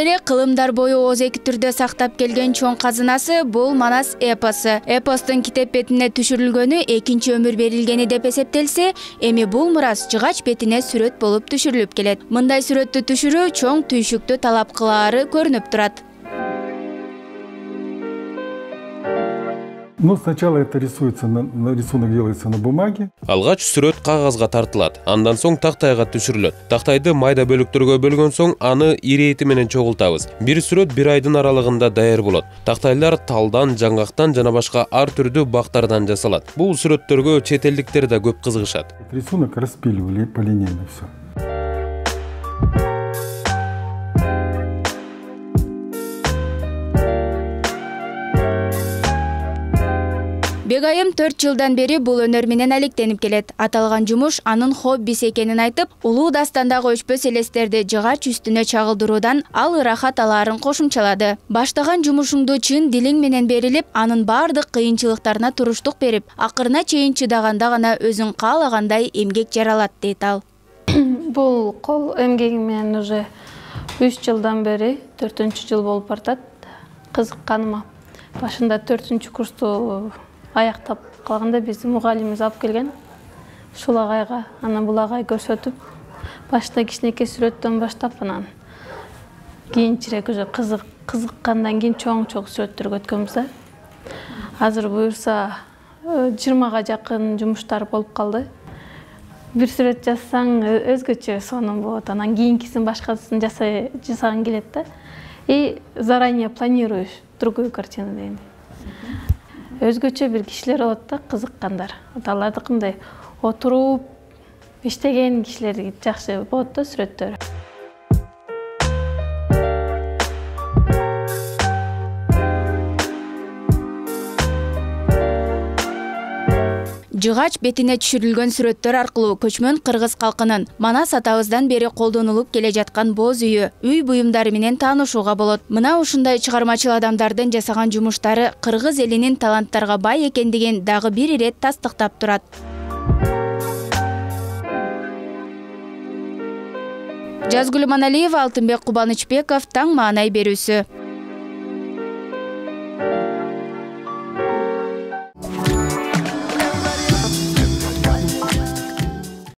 эле кылымдар бою озеки түрдө сактап келген чоң казынасы бул Манас эпосу. Эпостун китеп бетине түшүрүлгөнү экинчи өмүр берилгени деп эсептелсе, эми бул мурас жыгач бетине сүрөт болуп түшүрүлүп келет. Мындай сүрөттү түшүрүү чоң түйшүктү талап кылаары көрүнүп турат. Ну, сначала это рисуется, рисунок делается на бумаге. Алгач сүрөт кагазга тартылат, андан соң тактайга түшүрүлөт. Тактайды майда бөлүктөргө бөлгөн соң аны ирети менен чогултабыз. Бир сүрөт 1 айдын аралыгында даяр болот. Тактайлар талдан, жаңгактан жана башка ар түрдүү бактардан жасалат. Бул сүрөттөргө чет элдиктер да көп кызыгышат. Рисунок распиливали полинейно все. Бегайым 4 жылдан бери бул өнөр менен алектенип келет. Аталган жумуш анын хоббиси экенин айтып, улуу дастандагы өчпөс элестерди жыгач үстүнө чагылдыруудан ал ырахат алаарын кошумчалады. Баштаган жумушуңду чын дилиң менен берилип, анын бардык кыйынчылыктарына туруштук берип, акырына чейин чыдаганда гана өзүң каалагандай эмгек жаралат, дейт ал. Бул кол эмгегим менен уже 3 жылдан бери 4-жыл болуп бартат. Кызыкканыма. Башында 4-курсту аяктап калганда биздин мугалимибиз алып келген. Ушул агайга, анан бул агай көрсөтүп, башта кичинекей сүрөттөн баштап, анан кийинчерээк уже кызыккандан кийин чоң сүрөттөргө өткөнбүз да. Азыр буюрса 20га жакын жумуштар болуп калды. Бир сүрөт жазсаң өзгөчө сонун болот, анан кийинкисин башкасын жасагың келет да. И заранее планируешь другую картину дегенде. Өзгөчө бир кишилер болот да, кызыккандар. Аларды кандай отуруп иштеген кишилер жакшы болот да сүрөттөрү. Жыгач бетине түшүрүлгөн сүрөттөр аркылуу көчмөн кыргыз калкынын Манас атабыздан бери колдонулуп келе жаткан боз үйү, үй буюмдары менен таанышууга болот. Мына ушундай чыгармачыл адамдардын жасаган жумуштары кыргыз элинин таланттарга бай экендигин дагы бир ирет тастыктап турат. Жазгүл Маналиева, Алтынбек Кубанычбеков, Таң маанай берүүсү.